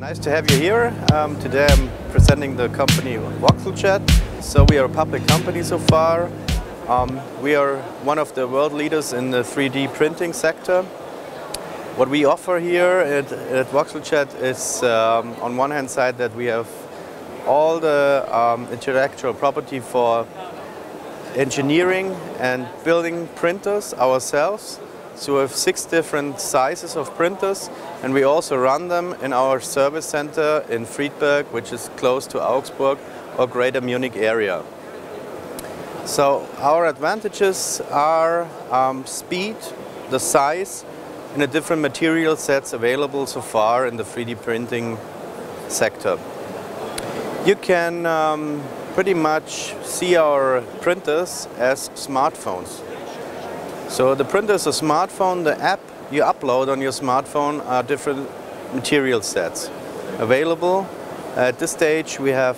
Nice to have you here. Today I'm presenting the company Voxeljet. So we are a public company so far. We are one of the world leaders in the 3D printing sector. What we offer here at Voxeljet is on one hand side that we have all the intellectual property for engineering and building printers ourselves. So we have 6 different sizes of printers, and we also run them in our service center in Friedberg, which is close to Augsburg or Greater Munich area. So our advantages are speed, the size, and the different material sets available so far in the 3D printing sector. You can pretty much see our printers as smartphones. So the printer is a smartphone. The app you upload on your smartphone are different material sets available. At this stage we have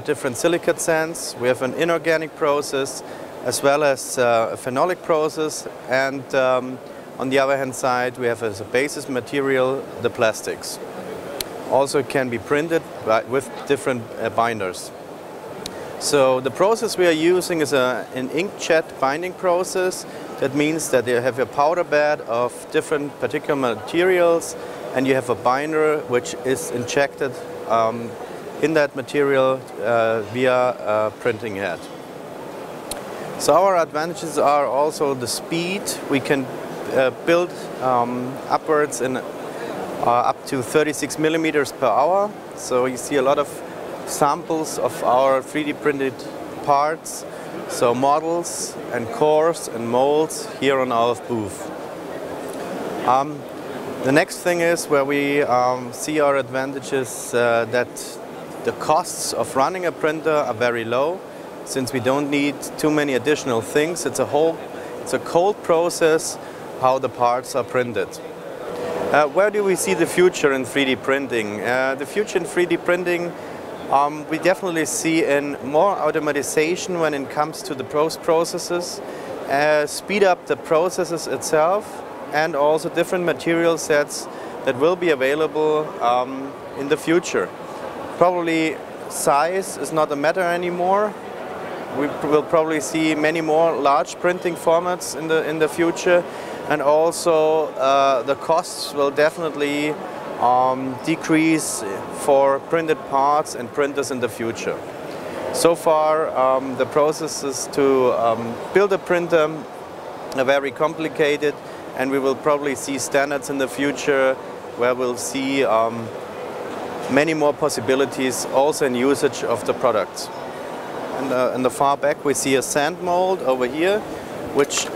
different silicate sands, we have an inorganic process as well as a phenolic process, and on the other hand side we have as a basis material the plastics. Also it can be printed with different binders. So the process we are using is an inkjet binding process. That means that you have a powder bed of different particular materials, and you have a binder which is injected in that material via a printing head. So our advantages are also the speed. We can build upwards in up to 36 millimeters per hour. So you see a lot of samples of our 3D printed parts, so models and cores and molds here on our booth. The next thing is where we see our advantages that the costs of running a printer are very low, since we don't need too many additional things. It's a cold process how the parts are printed. Where do we see the future in 3D printing? The future in 3D printing we definitely see in more automatization when it comes to the processes, speed up the processes itself, and also different material sets that will be available in the future. Probably size is not a matter anymore. We will probably see many more large printing formats in the future, and also the costs will definitely decrease for printed parts and printers in the future. So far the processes to build a printer are very complicated, and we will probably see standards in the future where we'll see many more possibilities also in usage of the products. And in the far back we see a sand mold over here, which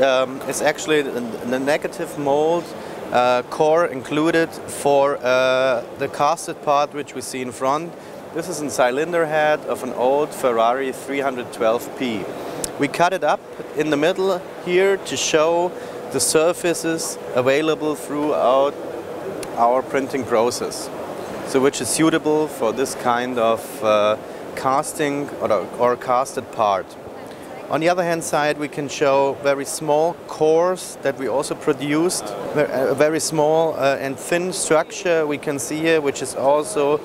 is actually the negative mold core included for the casted part which we see in front. This is a cylinder head of an old Ferrari 312P. We cut it up in the middle here to show the surfaces available throughout our printing process, so which is suitable for this kind of casting or casted part. On the other hand side, we can show very small cores that we also produced, a very small and thin structure we can see here, which is also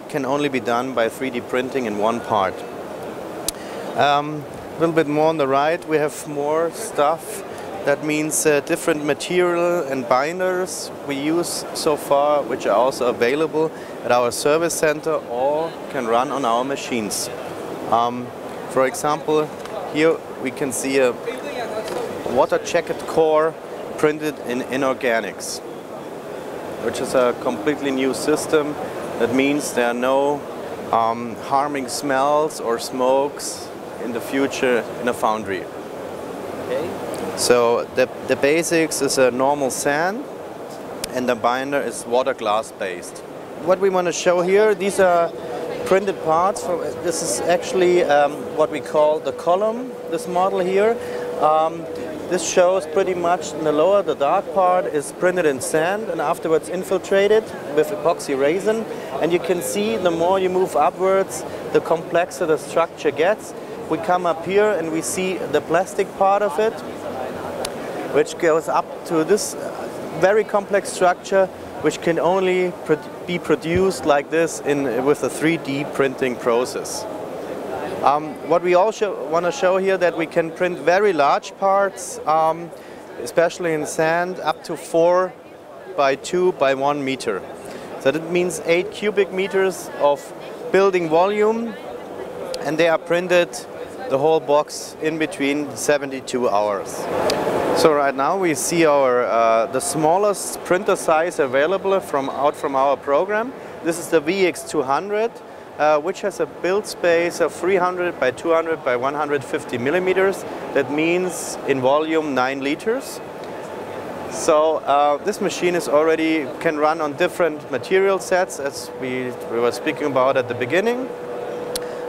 can only be done by 3D printing in one part. A little bit more on the right, we have more stuff. That means different material and binders we use so far, which are also available at our service center or can run on our machines. For example, here we can see a water jacket core printed in inorganics, which is a completely new system. That means there are no harming smells or smokes in the future in a foundry. Okay. So the basics is a normal sand, and the binder is water glass based. What we want to show here, these are printed parts. This is actually what we call the column, this model here. This shows pretty much in the lower, the dark part is printed in sand and afterwards infiltrated with epoxy resin. And you can see the more you move upwards, the complexer the structure gets. We come up here and we see the plastic part of it, which goes up to this very complex structure which can only be produced like this with a 3D printing process. What we also want to show here that we can print very large parts, especially in sand, up to 4 by 2 by 1 meter. So that means 8 cubic meters of building volume, and they are printed the whole box in between 72 hours. So right now we see the smallest printer size available from our program. This is the VX200, which has a build space of 300 by 200 by 150 millimeters. That means in volume 9 liters. So this machine can run on different material sets, as we were speaking about at the beginning.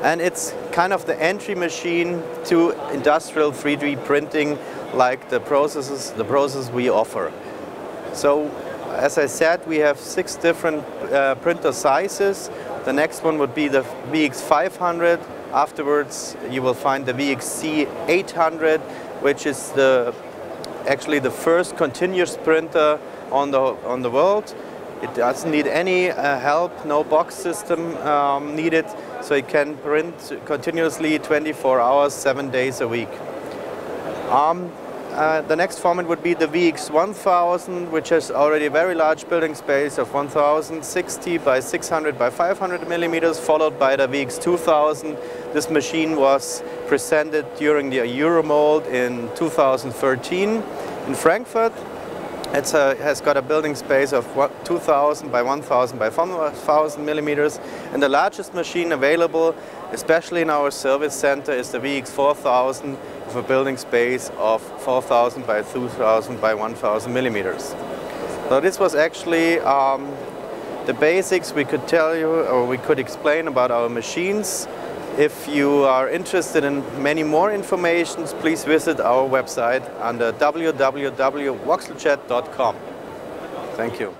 And it's kind of the entry machine to industrial 3D printing, like the process we offer. So, as I said, we have 6 different printer sizes. The next one would be the VX500. Afterwards, you will find the VXC800, which is actually the first continuous printer on the world. It doesn't need any help, no box system needed, so it can print continuously 24 hours, 7 days a week. The next format would be the VX1000, which has already a very large building space of 1060 by 600 by 500 millimeters, followed by the VX2000. This machine was presented during the Euromold in 2013 in Frankfurt. It has got a building space of 2000 by 1000 by 1000 millimeters, and the largest machine available, especially in our service center, is the VX4000 with a building space of 4000 by 2000 by 1000 millimeters. So this was actually the basics we could tell you, or we could explain about our machines. If you are interested in many more information, please visit our website under www.voxeljet.com. Thank you.